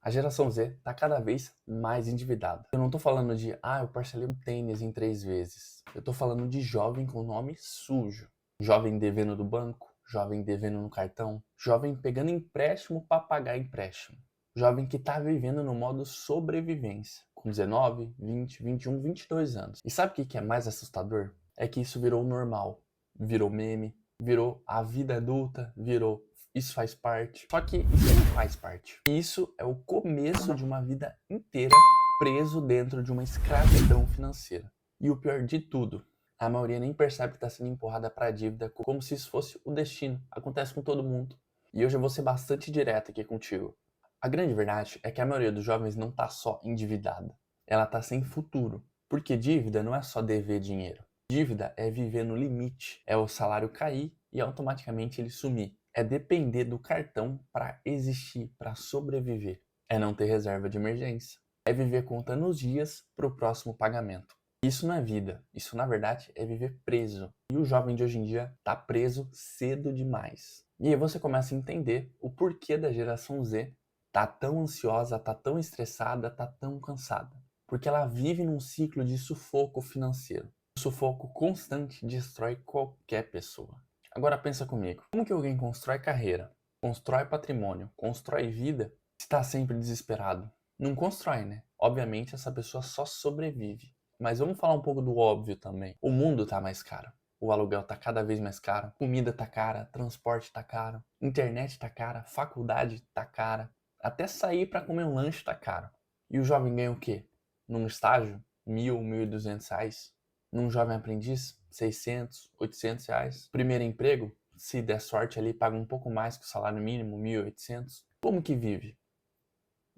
A geração Z tá cada vez mais endividada. Eu não tô falando de, eu parcelei um tênis em 3 vezes. Eu tô falando de jovem com nome sujo. Jovem devendo do banco, jovem devendo no cartão, jovem pegando empréstimo para pagar empréstimo. Jovem que tá vivendo no modo sobrevivência, com 19, 20, 21, 22 anos. E sabe o que é mais assustador? É que isso virou normal, virou meme, virou a vida adulta, virou isso faz parte. Só que isso não faz parte. Isso é o começo de uma vida inteira preso dentro de uma escravidão financeira. E o pior de tudo, a maioria nem percebe que está sendo empurrada para a dívida como se isso fosse o destino. Acontece com todo mundo. E hoje eu vou ser bastante direto aqui contigo. A grande verdade é que a maioria dos jovens não está só endividada. Ela está sem futuro. Porque dívida não é só dever dinheiro. Dívida é viver no limite. É o salário cair e automaticamente ele sumir. É depender do cartão para existir, para sobreviver. É não ter reserva de emergência. É viver contando os dias para o próximo pagamento. Isso não é vida. Isso, na verdade, é viver preso. E o jovem de hoje em dia está preso cedo demais. E aí você começa a entender o porquê da geração Z tá tão ansiosa, tá tão estressada, tá tão cansada. Porque ela vive num ciclo de sufoco financeiro. O sufoco constante destrói qualquer pessoa. Agora pensa comigo, como que alguém constrói carreira, constrói patrimônio, constrói vida, se está sempre desesperado? Não constrói, né? Obviamente essa pessoa só sobrevive. Mas vamos falar um pouco do óbvio também. O mundo tá mais caro. O aluguel tá cada vez mais caro, comida tá cara, transporte tá caro, internet tá cara, faculdade tá cara, até sair para comer um lanche tá caro. E o jovem ganha o quê? Num estágio, 1.000, 1.200 reais. Num jovem aprendiz, 600, 800 reais. Primeiro emprego, se der sorte ali, paga um pouco mais que o salário mínimo, 1.800. Como que vive?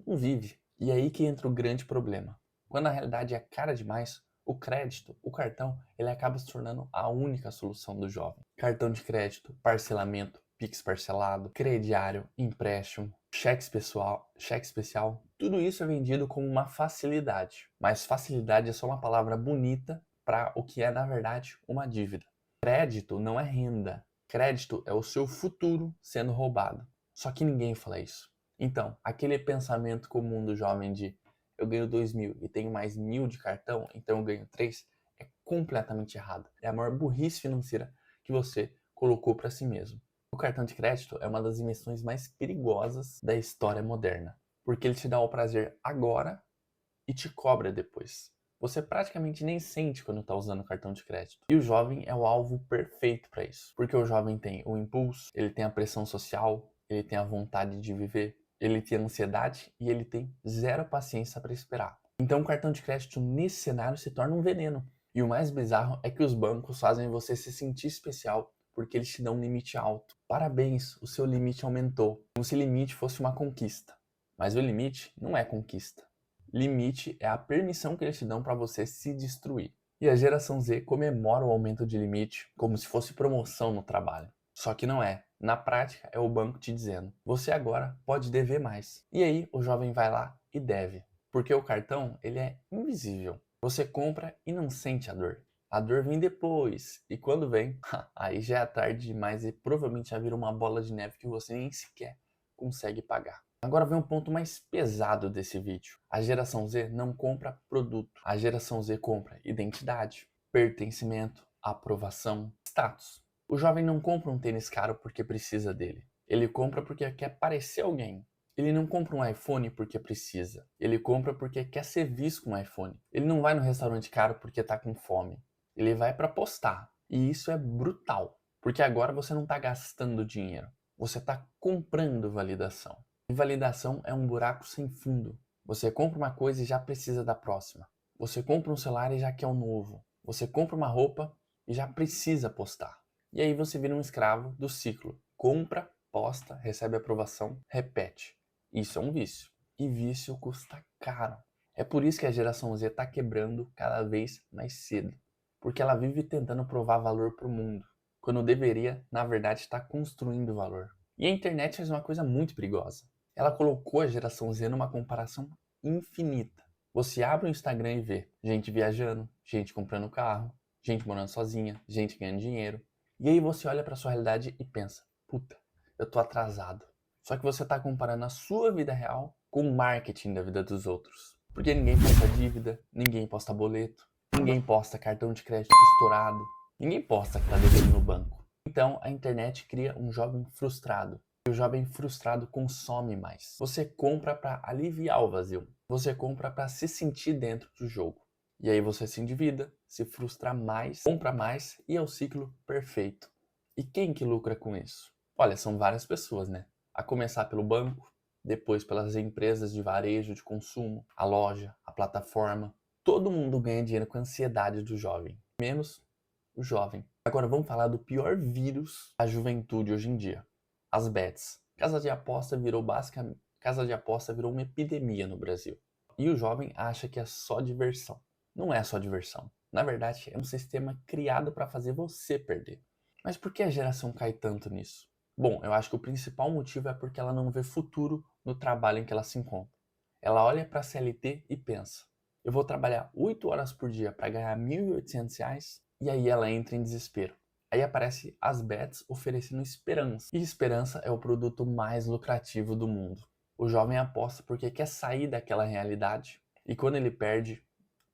Não vive. E aí que entra o grande problema. Quando a realidade é cara demais, o crédito, o cartão, ele acaba se tornando a única solução do jovem. Cartão de crédito, parcelamento, Pix parcelado, crediário, empréstimo, cheque especial, tudo isso é vendido como uma facilidade. Mas facilidade é só uma palavra bonita para o que é, na verdade, uma dívida. Crédito não é renda. Crédito é o seu futuro sendo roubado. Só que ninguém fala isso. Então, aquele pensamento comum do jovem de eu ganho 2.000 e tenho mais 1.000 de cartão, então eu ganho 3, é completamente errado. É a maior burrice financeira que você colocou para si mesmo. O cartão de crédito é uma das invenções mais perigosas da história moderna, porque ele te dá o prazer agora e te cobra depois. Você praticamente nem sente quando está usando o cartão de crédito. E o jovem é o alvo perfeito para isso, porque o jovem tem o impulso, ele tem a pressão social, ele tem a vontade de viver, ele tem ansiedade e ele tem zero paciência para esperar. Então o cartão de crédito nesse cenário se torna um veneno. E o mais bizarro é que os bancos fazem você se sentir especial porque eles te dão um limite alto. Parabéns, o seu limite aumentou, como se limite fosse uma conquista. Mas o limite não é conquista. Limite é a permissão que eles te dão para você se destruir. E a geração Z comemora o aumento de limite como se fosse promoção no trabalho. Só que não é. Na prática, é o banco te dizendo: você agora pode dever mais. E aí, o jovem vai lá e deve. Porque o cartão, ele é invisível. Você compra e não sente a dor. A dor vem depois. E quando vem, aí já é tarde demais e provavelmente já vira uma bola de neve que você nem sequer consegue pagar. Agora vem um ponto mais pesado desse vídeo. A geração Z não compra produto. A geração Z compra identidade, pertencimento, aprovação, status. O jovem não compra um tênis caro porque precisa dele. Ele compra porque quer parecer alguém. Ele não compra um iPhone porque precisa. Ele compra porque quer ser visto com um iPhone. Ele não vai no restaurante caro porque tá com fome. Ele vai para postar. E isso é brutal. Porque agora você não tá gastando dinheiro. Você tá comprando validação. E validação é um buraco sem fundo. Você compra uma coisa e já precisa da próxima. Você compra um celular e já quer um novo. Você compra uma roupa e já precisa postar. E aí você vira um escravo do ciclo. Compra, posta, recebe aprovação, repete. Isso é um vício. E vício custa caro. É por isso que a geração Z está quebrando cada vez mais cedo. Porque ela vive tentando provar valor para o mundo, quando deveria, na verdade, estar construindo valor. E a internet faz uma coisa muito perigosa. Ela colocou a geração Z numa comparação infinita. Você abre o Instagram e vê gente viajando, gente comprando carro, gente morando sozinha, gente ganhando dinheiro. E aí você olha para sua realidade e pensa: puta, eu tô atrasado. Só que você tá comparando a sua vida real com o marketing da vida dos outros. Porque ninguém posta dívida, ninguém posta boleto, ninguém posta cartão de crédito estourado, ninguém posta que tá devendo no banco. Então a internet cria um jovem frustrado. E o jovem frustrado consome mais. Você compra para aliviar o vazio. Você compra para se sentir dentro do jogo. E aí você se endivida, se frustra mais, compra mais e é o ciclo perfeito. E quem que lucra com isso? Olha, são várias pessoas, né? A começar pelo banco, depois pelas empresas de varejo de consumo, a loja, a plataforma. Todo mundo ganha dinheiro com a ansiedade do jovem, menos o jovem. Agora vamos falar do pior vírus da juventude hoje em dia. As bets. Casa de aposta virou uma epidemia no Brasil. E o jovem acha que é só diversão. Não é só diversão. Na verdade, é um sistema criado para fazer você perder. Mas por que a geração cai tanto nisso? Bom, eu acho que o principal motivo é porque ela não vê futuro no trabalho em que ela se encontra. Ela olha para a CLT e pensa: eu vou trabalhar 8 horas por dia para ganhar R$ 1.800, e aí ela entra em desespero. Aí aparece as bets oferecendo esperança. E esperança é o produto mais lucrativo do mundo. O jovem aposta porque quer sair daquela realidade. E quando ele perde,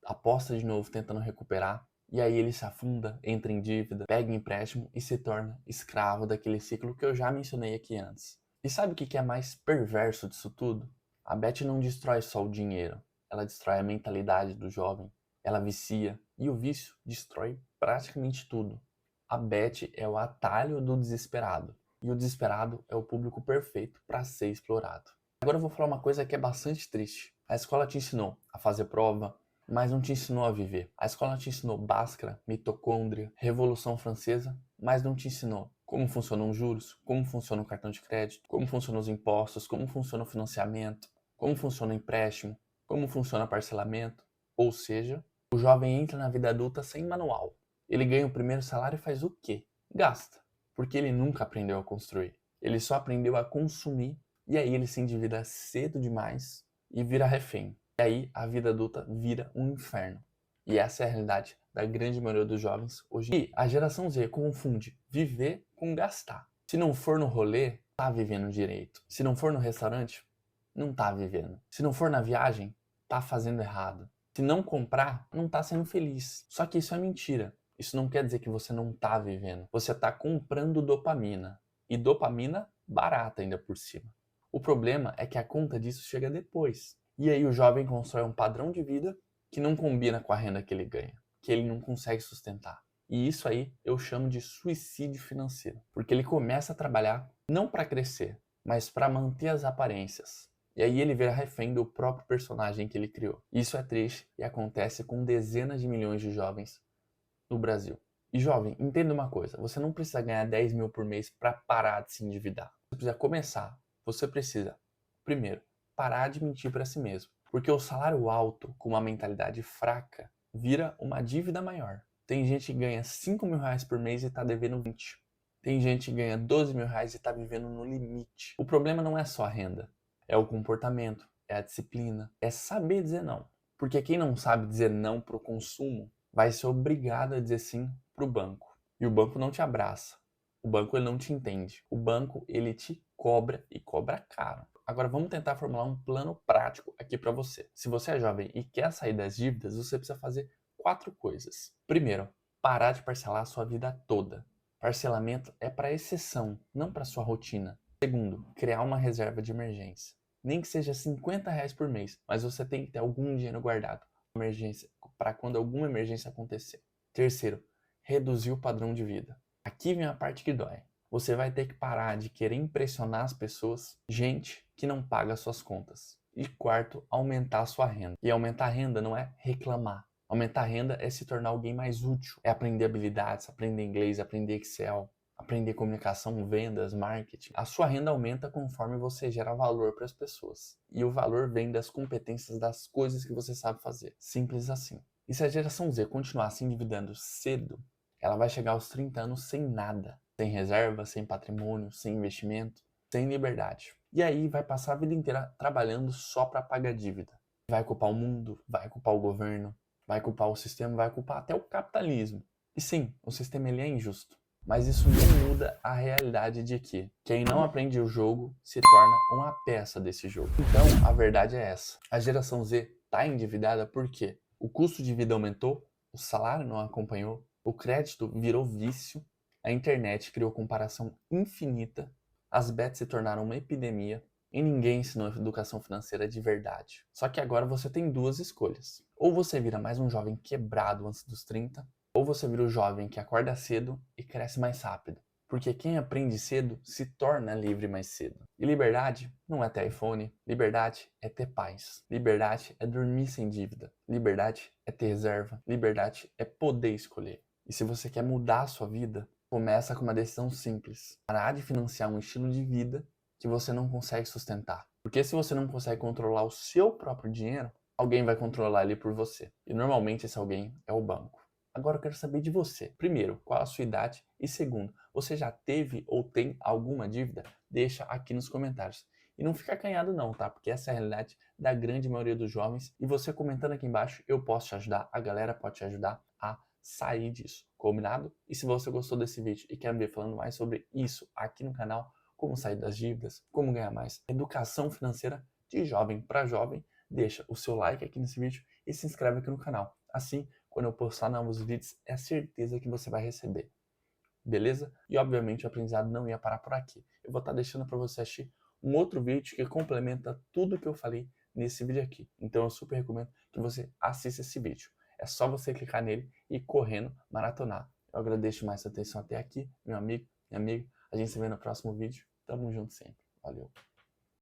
aposta de novo tentando recuperar. E aí ele se afunda, entra em dívida, pega empréstimo e se torna escravo daquele ciclo que eu já mencionei aqui antes. E sabe o que é mais perverso disso tudo? A bet não destrói só o dinheiro. Ela destrói a mentalidade do jovem. Ela vicia. E o vício destrói praticamente tudo. A bet é o atalho do desesperado. E o desesperado é o público perfeito para ser explorado. Agora eu vou falar uma coisa que é bastante triste. A escola te ensinou a fazer prova, mas não te ensinou a viver. A escola te ensinou Bhaskara, mitocôndria, Revolução Francesa, mas não te ensinou como funcionam os juros, como funciona o cartão de crédito, como funcionam os impostos, como funciona o financiamento, como funciona o empréstimo, como funciona o parcelamento. Ou seja, o jovem entra na vida adulta sem manual. Ele ganha o primeiro salário e faz o quê? Gasta. Porque ele nunca aprendeu a construir. Ele só aprendeu a consumir e aí ele se endivida cedo demais e vira refém. E aí a vida adulta vira um inferno. E essa é a realidade da grande maioria dos jovens hoje. E a geração Z confunde viver com gastar. Se não for no rolê, tá vivendo direito. Se não for no restaurante, não tá vivendo. Se não for na viagem, tá fazendo errado. Se não comprar, não tá sendo feliz. Só que isso é mentira. Isso não quer dizer que você não tá vivendo. Você tá comprando dopamina. E dopamina barata ainda por cima. O problema é que a conta disso chega depois. E aí o jovem constrói um padrão de vida que não combina com a renda que ele ganha, que ele não consegue sustentar. E isso aí eu chamo de suicídio financeiro, porque ele começa a trabalhar não para crescer, mas para manter as aparências. E aí ele vira refém do próprio personagem que ele criou. Isso é triste e acontece com dezenas de milhões de jovens no Brasil. E jovem, entenda uma coisa, você não precisa ganhar 10 mil por mês para parar de se endividar. Você precisa começar. Você precisa, primeiro, parar de mentir para si mesmo. Porque o salário alto, com uma mentalidade fraca, vira uma dívida maior. Tem gente que ganha 5 mil reais por mês e está devendo 20. Tem gente que ganha 12 mil reais e está vivendo no limite. O problema não é só a renda, é o comportamento, é a disciplina, é saber dizer não. Porque quem não sabe dizer não para o consumo vai ser obrigado a dizer sim para o banco. E o banco não te abraça. O banco ele não te entende. O banco ele te cobra e cobra caro. Agora vamos tentar formular um plano prático aqui para você. Se você é jovem e quer sair das dívidas, você precisa fazer 4 coisas. Primeiro, parar de parcelar a sua vida toda. Parcelamento é para exceção, não para sua rotina. Segundo, criar uma reserva de emergência. Nem que seja 50 reais por mês, mas você tem que ter algum dinheiro guardado para quando alguma emergência acontecer. Terceiro, reduzir o padrão de vida. Aqui vem a parte que dói. Você vai ter que parar de querer impressionar as pessoas, gente que não paga suas contas. E quarto, aumentar a sua renda. E aumentar a renda não é reclamar. Aumentar a renda é se tornar alguém mais útil. É aprender habilidades, aprender inglês, aprender Excel, aprender comunicação, vendas, marketing. A sua renda aumenta conforme você gera valor para as pessoas. E o valor vem das competências das coisas que você sabe fazer. Simples assim. E se a geração Z continuar se endividando cedo, ela vai chegar aos 30 anos sem nada. Sem reserva, sem patrimônio, sem investimento, sem liberdade. E aí vai passar a vida inteira trabalhando só para pagar dívida. Vai culpar o mundo, vai culpar o governo, vai culpar o sistema, vai culpar até o capitalismo. E sim, o sistema ele é injusto. Mas isso não muda a realidade de que quem não aprende o jogo se torna uma peça desse jogo. Então, a verdade é essa. A geração Z está endividada porque o custo de vida aumentou, o salário não acompanhou, o crédito virou vício, a internet criou comparação infinita, as bets se tornaram uma epidemia e ninguém ensinou educação financeira de verdade. Só que agora você tem duas escolhas. Ou você vira mais um jovem quebrado antes dos 30, ou você vira o jovem que acorda cedo e cresce mais rápido. Porque quem aprende cedo se torna livre mais cedo. E liberdade não é ter iPhone, liberdade é ter paz. Liberdade é dormir sem dívida. Liberdade é ter reserva. Liberdade é poder escolher. E se você quer mudar a sua vida, começa com uma decisão simples. Parar de financiar um estilo de vida que você não consegue sustentar. Porque se você não consegue controlar o seu próprio dinheiro, alguém vai controlar ele por você. E normalmente esse alguém é o banco. Agora eu quero saber de você. Primeiro, qual a sua idade? E segundo, você já teve ou tem alguma dívida? Deixa aqui nos comentários. E não fica acanhado não, tá? Porque essa é a realidade da grande maioria dos jovens. E você comentando aqui embaixo, eu posso te ajudar, a galera pode te ajudar a sair disso. Combinado? E se você gostou desse vídeo e quer me ver falando mais sobre isso aqui no canal, como sair das dívidas, como ganhar mais educação financeira de jovem para jovem, deixa o seu like aqui nesse vídeo e se inscreve aqui no canal. Assim, quando eu postar novos vídeos, é certeza que você vai receber. Beleza? E obviamente o aprendizado não ia parar por aqui. Eu vou estar deixando para você assistir um outro vídeo que complementa tudo que eu falei nesse vídeo aqui. Então eu super recomendo que você assista esse vídeo. É só você clicar nele e ir correndo maratonar. Eu agradeço mais a atenção até aqui, meu amigo, minha amiga. A gente se vê no próximo vídeo. Tamo junto sempre. Valeu.